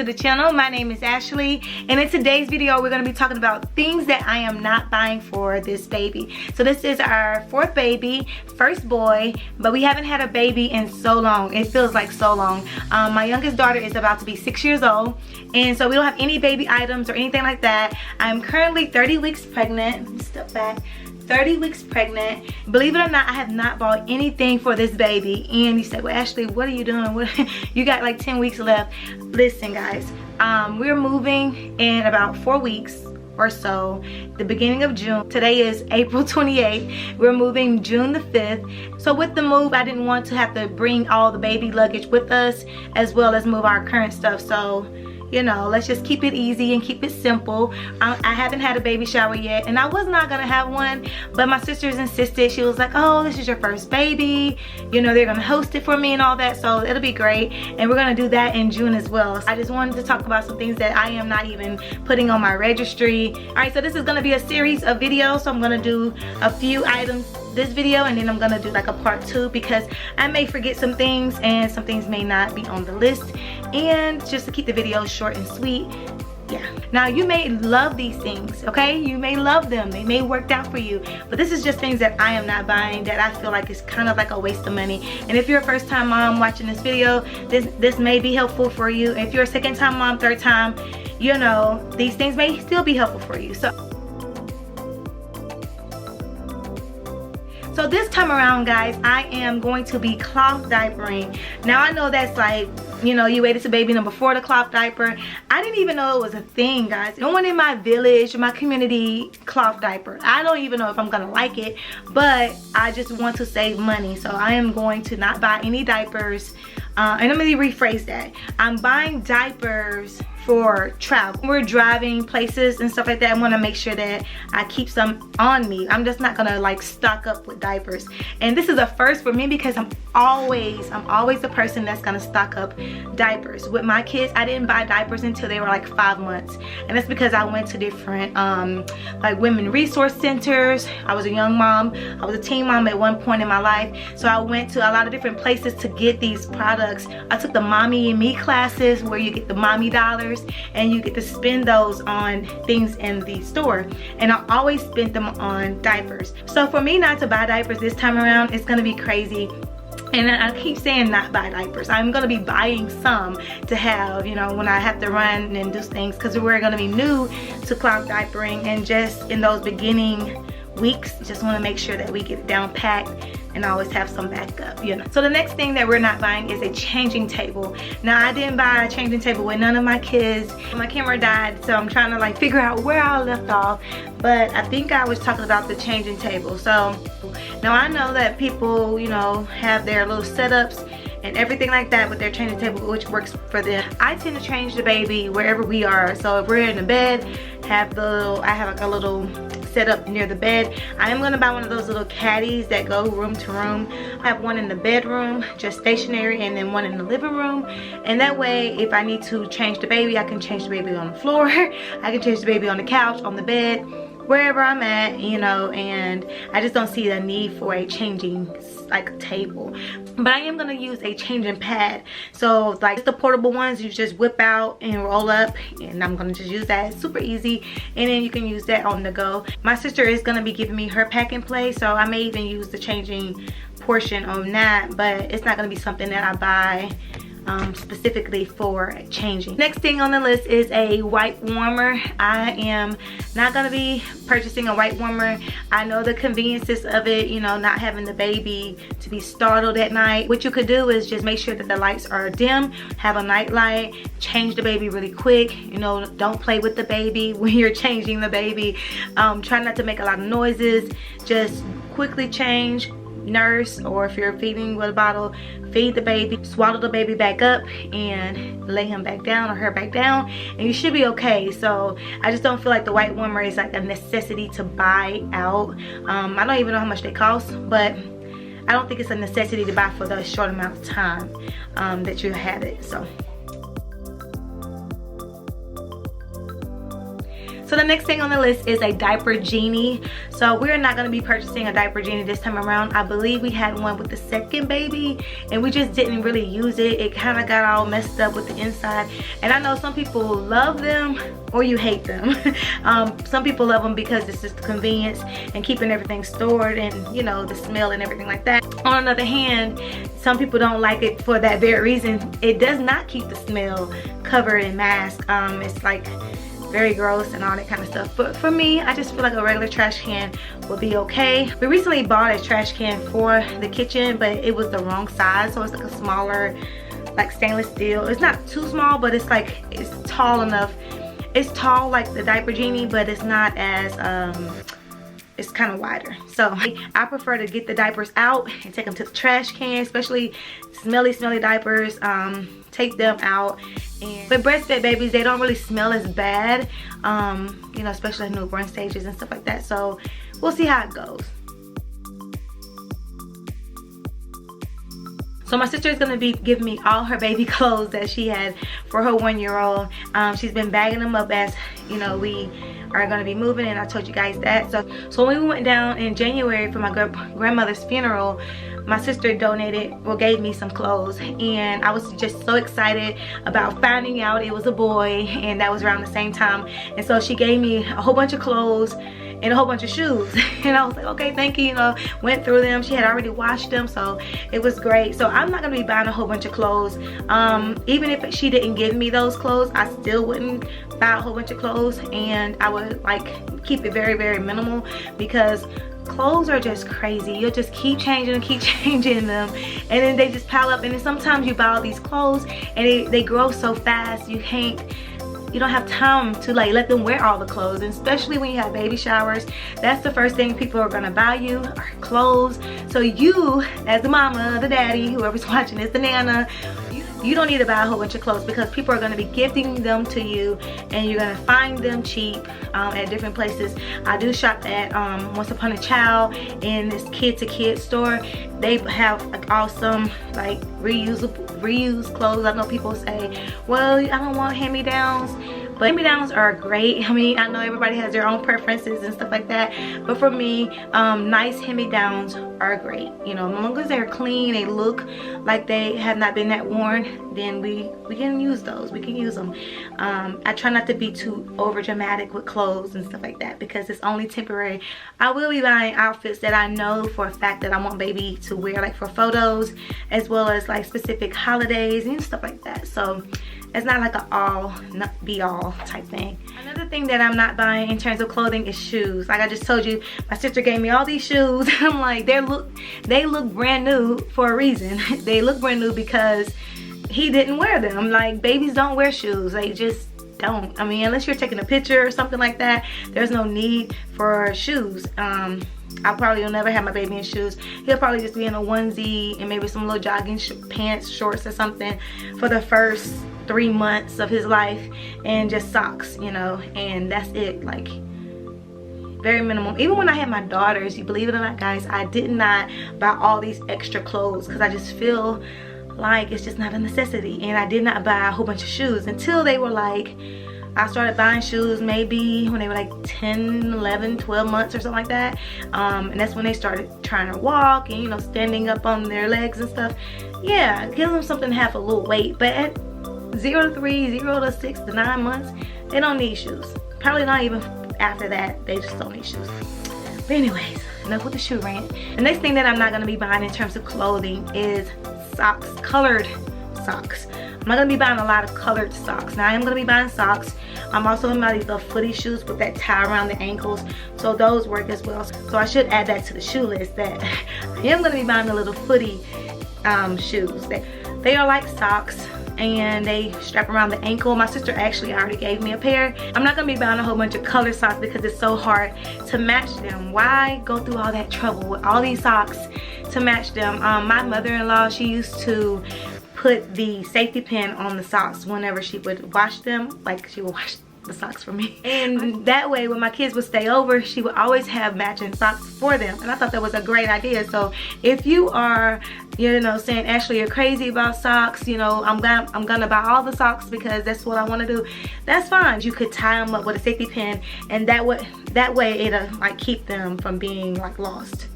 to the channel. My name is Ashley, and in today's video we're going to be talking about things that I am not buying for this baby. So this is our fourth baby, first boy, but we haven't had a baby in so long. It feels like so long. My youngest daughter is about to be 6 years old, and so we don't have any baby items or anything like that. I'm currently 30 weeks pregnant. Step back. 30 weeks pregnant. Believe it or not, I have not bought anything for this baby. And you said, well, Ashley, what are you doing? You got like 10 weeks left. Listen, guys, we're moving in about 4 weeks or so, the beginning of June. Today is April 28th. We're moving June the 5th. So with the move, I didn't want to have to bring all the baby luggage with us, as well as move our current stuff. So, you know, let's just keep it easy and keep it simple. I haven't had a baby shower yet, and I was not gonna have one, but my sisters insisted. She was like, oh, this is your first baby, you know, they're gonna host it for me and all that, so it'll be great. And we're gonna do that in June as well. I just wanted to talk about some things that I am not even putting on my registry. All right, so this is gonna be a series of videos. So I'm gonna do a few items this video, and then I'm gonna do like a part 2, because I may forget some things and some things may not be on the list, and just to keep the video short and sweet. Yeah, now you may love these things, okay? You may love them, they may work out for you, but this is just things that I am not buying, that I feel like is kind of like a waste of money. And if you're a first time mom watching this video, this may be helpful for you. If you're a second time mom, third time, you know, these things may still be helpful for you. So this time around, guys, I am going to be cloth diapering. Now I know that's like, you know, you waited to baby number 4 to cloth diaper. I didn't even know it was a thing, guys. No one in my village, my community, cloth diaper. I don't even know if I'm gonna like it, but I just want to save money. So I am going to not buy any diapers. And let me rephrase that. I'm buying diapers for travel. We're driving places and stuff like that. I want to make sure that I keep some on me. I'm just not gonna like stock up with diapers. And this is a first for me, because I'm always the person that's gonna stock up diapers. With my kids, I didn't buy diapers until they were like 5 months, and that's because I went to different like women resource centers. I was a young mom. I was a teen mom at one point in my life, so I went to a lot of different places to get these products. I took the mommy and me classes, where you get the mommy dollars and you get to spend those on things in the store, and I always spent them on diapers. So for me not to buy diapers this time around, it's gonna be crazy. And I keep saying not buy diapers. I'm gonna be buying some to have, you know, when I have to run and do things, because we're gonna be new to cloth diapering, and just in those beginning weeks, just want to make sure that we get it down packed and always have some backup, you know. So the next thing that we're not buying is a changing table. Now I didn't buy a changing table with none of my kids. My camera died, so I'm trying to like figure out where I left off, but I think I was talking about the changing table. So now I know that people, you know, have their little setups and everything like that with their changing table, which works for them. I tend to change the baby wherever we are. So if we're in the bed, I have like a little set up near the bed. I am gonna buy one of those little caddies that go room to room. I have one in the bedroom, just stationary, and then one in the living room. And that way, if I need to change the baby, I can change the baby on the floor. I can change the baby on the couch, on the bed, wherever I'm at, you know. And I just don't see the need for a changing like table. But I am gonna use a changing pad. So like the portable ones, you just whip out and roll up, and I'm gonna just use that. It's super easy, and then you can use that on the go. My sister is gonna be giving me her pack and play, so I may even use the changing portion on that, but it's not gonna be something that I buy specifically for changing. Next thing on the list is a white warmer. I am not gonna be purchasing a white warmer. I know the conveniences of it, you know, not having the baby to be startled at night. What you could do is just make sure that the lights are dim, have a night light, change the baby really quick. You know, don't play with the baby when you're changing the baby. Try not to make a lot of noises. Just quickly change, nurse, or if you're feeding with a bottle, feed the baby, swallow the baby back up, and lay him back down or her back down, and you should be okay. So I just don't feel like the white warmer is like a necessity to buy out. I don't even know how much they cost, but I don't think it's a necessity to buy for the short amount of time that you have it. So the next thing on the list is a Diaper Genie. So we're not going to be purchasing a Diaper Genie this time around. I believe we had one with the second baby and we just didn't really use it. It kind of got all messed up with the inside. And I know some people love them or you hate them. Some people love them because it's just the convenience and keeping everything stored and, you know, the smell and everything like that. On the other hand, some people don't like it for that very reason. It does not keep the smell covered in mask. It's like very gross and all that kind of stuff. But for me, I just feel like a regular trash can will be okay. We recently bought a trash can for the kitchen, but it was the wrong size. So it's like a smaller, like stainless steel. It's not too small, but it's like, it's tall enough. It's tall like the Diaper Genie, but it's not as, it's kind of wider. So I prefer to get the diapers out and take them to the trash can, especially smelly diapers. Take them out. And but breastfed babies, they don't really smell as bad, you know, especially in newborn stages and stuff like that. So we'll see how it goes. So my sister is going to be giving me all her baby clothes that she had for her 1-year-old. She's been bagging them up as, you know, we are going to be moving, and I told you guys that. So when we went down in January for my grandmother's funeral, my sister donated or gave me some clothes, and I was just so excited about finding out it was a boy, and that was around the same time. And so she gave me a whole bunch of clothes and a whole bunch of shoes. And I was like, okay, thank you, you know, went through them. She had already washed them, so it was great. So I'm not gonna be buying a whole bunch of clothes. Even if she didn't give me those clothes, I still wouldn't buy a whole bunch of clothes, and I would like keep it very, very minimal, because clothes are just crazy. You'll just keep changing and keep changing them, and then they just pile up. And then sometimes you buy all these clothes and they grow so fast, you don't have time to like let them wear all the clothes. And especially when you have baby showers, that's the first thing people are gonna buy you are clothes. So you, as the mama, the daddy, whoever's watching this, the nana, you don't need to buy a whole bunch of clothes, because people are going to be gifting them to you, and you're going to find them cheap at different places. I do shop at Once Upon a Child in this kid-to-kid store. They have like awesome like reused clothes. I know people say, well, I don't want hand-me-downs. But hand-me-downs are great. I mean, I know everybody has their own preferences and stuff like that, but for me, nice hand-me-downs are great. You know, as long as they're clean, they look like they have not been that worn, then we can use those. We can use them. I try not to be too over dramatic with clothes and stuff like that, because it's only temporary. I will be buying outfits that I know for a fact that I want baby to wear, like for photos, as well as like specific holidays and stuff like that. So it's not like an all be all type thing. Another thing that I'm not buying in terms of clothing is shoes. Like I just told you, my sister gave me all these shoes. I'm like, they look brand new for a reason. They look brand new because he didn't wear them. Like, babies don't wear shoes. They just don't. I mean, unless you're taking a picture or something like that, there's no need for shoes. I probably will never have my baby in shoes. He'll probably just be in a onesie and maybe some little jogging pants, shorts or something for the first 3 months of his life, and just socks, you know, and that's it. Like, very minimum. Even when I had my daughters, you believe it or not, guys, I did not buy all these extra clothes, because I just feel like it's just not a necessity. And I did not buy a whole bunch of shoes until they were like, I started buying shoes maybe when they were like 10, 11, 12 months or something like that. And that's when they started trying to walk and, you know, standing up on their legs and stuff. Yeah, give them something to have a little weight. But at 0 to 3, 0 to 6 to 9 months, they don't need shoes. Probably not even after that, they just don't need shoes. But anyways, enough with the shoe rant. The next thing that I'm not gonna be buying in terms of clothing is socks, colored socks. I'm not gonna be buying a lot of colored socks. Now I am gonna be buying socks. I'm also gonna buy these little footy shoes with that tie around the ankles, so those work as well. So I should add that to the shoe list, that I am gonna be buying the little footy shoes. They are like socks, and they strap around the ankle. My sister actually already gave me a pair. I'm not gonna be buying a whole bunch of colored socks because it's so hard to match them. Why go through all that trouble with all these socks to match them? My mother-in-law, she used to put the safety pin on the socks whenever she would wash them. Like, she would wash the socks for me. And that way when my kids would stay over, she would always have matching socks for them. And I thought that was a great idea. So if you are, you know, saying, Ashley, you're crazy about socks, you know, I'm gonna buy all the socks because that's what I want to do, that's fine. You could tie them up with a safety pin, and that way it'll like keep them from being like lost.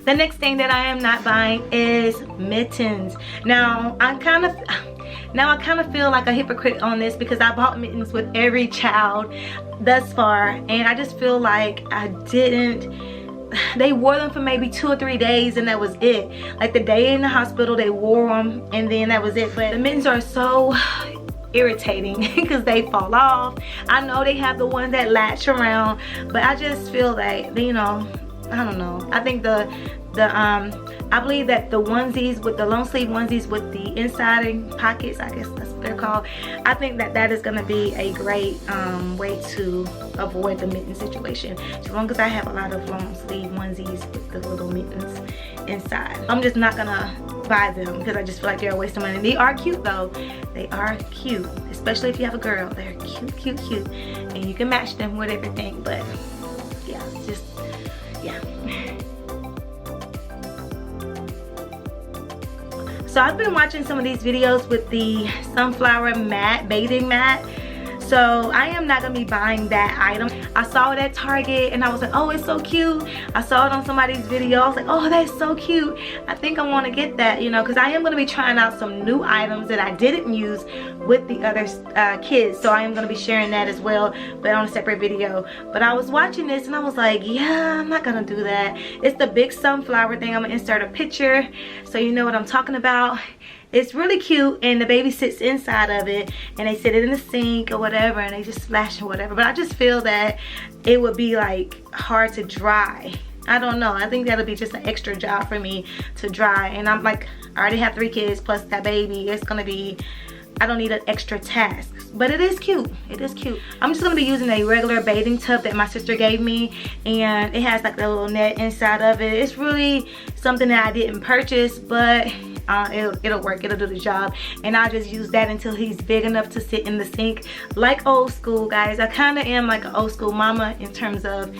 The next thing that I am not buying is mittens. Now I kind of feel like a hypocrite on this because I bought mittens with every child thus far, and I just feel like they wore them for maybe 2 or 3 days and that was it. Like the day in the hospital they wore them and then that was it. But the mittens are so irritating because they fall off. I know they have the ones that latch around, but I just feel like, you know, I don't know. I think I believe that the onesies with the long sleeve onesies with the inside pockets, I guess that's what they're called, I think that is gonna be a great way to avoid the mitten situation. As long as I have a lot of long sleeve onesies with the little mittens inside. I'm just not gonna buy them because I just feel like they're a waste of money. They are cute though. They are cute, especially if you have a girl. They're cute, and you can match them with everything. But yeah, just yeah. So I've been watching some of these videos with the sunflower mat, bathing mat. So I am not gonna be buying that item. I saw it at Target and I was like, oh, it's so cute. I saw it on somebody's video. I was like, oh, that's so cute. I think I want to get that, you know, because I am gonna be trying out some new items that I didn't use with the other kids. So I am gonna be sharing that as well, but on a separate video. But I was watching this and I was like, yeah, I'm not gonna do that. It's the big sunflower thing. I'm gonna insert a picture so you know what I'm talking about. It's really cute, and the baby sits inside of it, and they sit it in the sink or whatever, and they just splash or whatever. But I just feel that it would be like hard to dry. I don't know. I think that'll be just an extra job for me to dry. And I'm like, I already have 3 kids plus that baby. It's gonna be, I don't need an extra task. But it is cute. It is cute. I'm just gonna be using a regular bathing tub that my sister gave me, and it has like a little net inside of it. It's really something that I didn't purchase, but it'll work. It'll do the job, and I'll just use that until he's big enough to sit in the sink like old school, guys. I kind of am like an old school mama in terms of,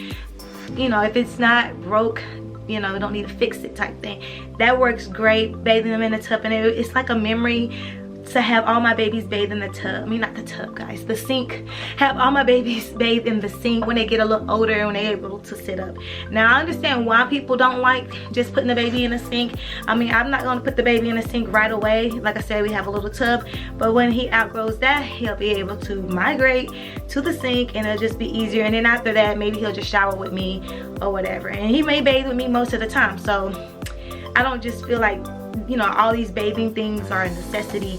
you know, if it's not broke, you know, don't need to fix it type thing. That works great, bathing them in the tub, and it's like a memory to have all my babies bathe in the tub. I mean, not the tub, guys, the sink. Have all my babies bathe in the sink when they get a little older and when they're able to sit up. Now, I understand why people don't like just putting the baby in the sink. I mean, I'm not gonna put the baby in the sink right away. Like I said, we have a little tub, but when he outgrows that, he'll be able to migrate to the sink and it'll just be easier. And then after that, maybe he'll just shower with me or whatever. And he may bathe with me most of the time. So I don't just feel like, you know, all these bathing things are a necessity.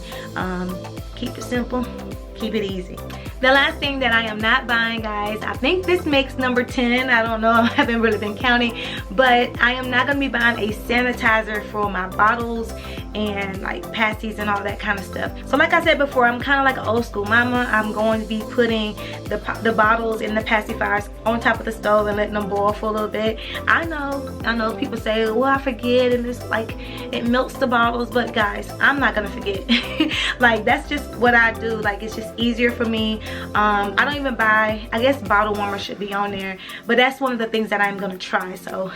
Keep it simple, keep it easy. The last thing that I am not buying, guys, I think this makes number 10. I don't know, I haven't really been counting, but I am not gonna be buying a sanitizer for my bottles and like pasties and all that kind of stuff. So like I said before, I'm kind of like an old school mama. I'm going to be putting the bottles and the pacifiers on top of the stove and letting them boil for a little bit. I know people say, well, I forget, and it's like it melts the bottles, but guys, I'm not gonna forget. Like, that's just what I do. Like, it's just easier for me. I don't even buy, I guess bottle warmer should be on there, but that's one of the things that I'm gonna try. So,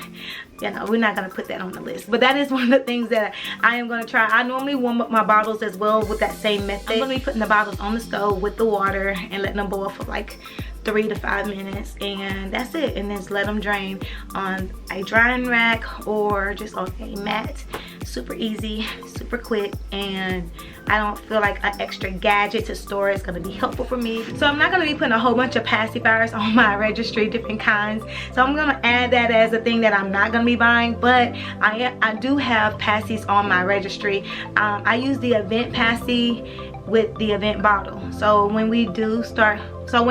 you know, we're not gonna put that on the list, but that is one of the things that I am gonna try. I normally warm up my bottles as well with that same method. I'm gonna be putting the bottles on the stove with the water and letting them boil for like 3 to 5 minutes, and that's it. And then just let them drain on a drying rack or just on a mat. Super easy, super quick, and I don't feel like an extra gadget to store is going to be helpful for me. So I'm not going to be putting a whole bunch of pacifiers on my registry, different kinds. So I'm going to add that as a thing that I'm not going to be buying, but I do have passies on my registry. I use the event passy with the event bottle. So when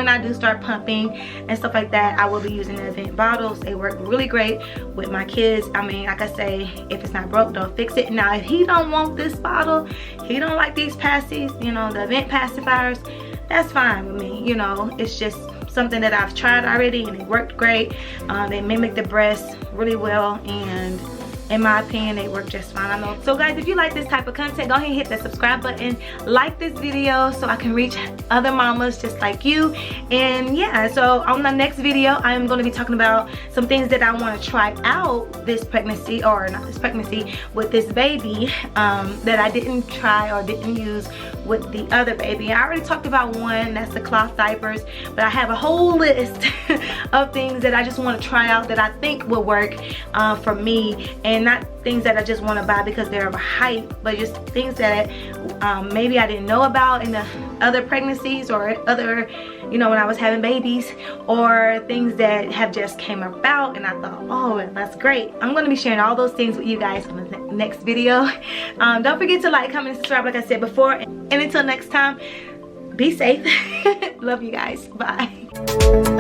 I do start pumping and stuff like that, I will be using the event bottles. They work really great with my kids. I mean, like I say, if it's not broke, don't fix it. Now, if he don't want this bottle, he don't like these passies, you know, the event pacifiers, that's fine with me. You know, it's just something that I've tried already and it worked great. They mimic the breast really well, and in my opinion, they work just fine. I know. So guys, if you like this type of content, go ahead and hit that subscribe button, like this video so I can reach other mamas just like you. And yeah, so on the next video, I am going to be talking about some things that I want to try out this pregnancy, or not this pregnancy, with this baby that I didn't try or didn't use with the other baby. I already talked about one, that's the cloth diapers, but I have a whole list of things that I just want to try out that I think will work for me, and not things that I just want to buy because they're of a hype, but just things that maybe I didn't know about in the other pregnancies, or other, you know, when I was having babies, or things that have just came about and I thought, oh, that's great. I'm going to be sharing all those things with you guys in the next video. Don't forget to like, comment, and subscribe like I said before, and until next time, be safe. Love you guys. Bye.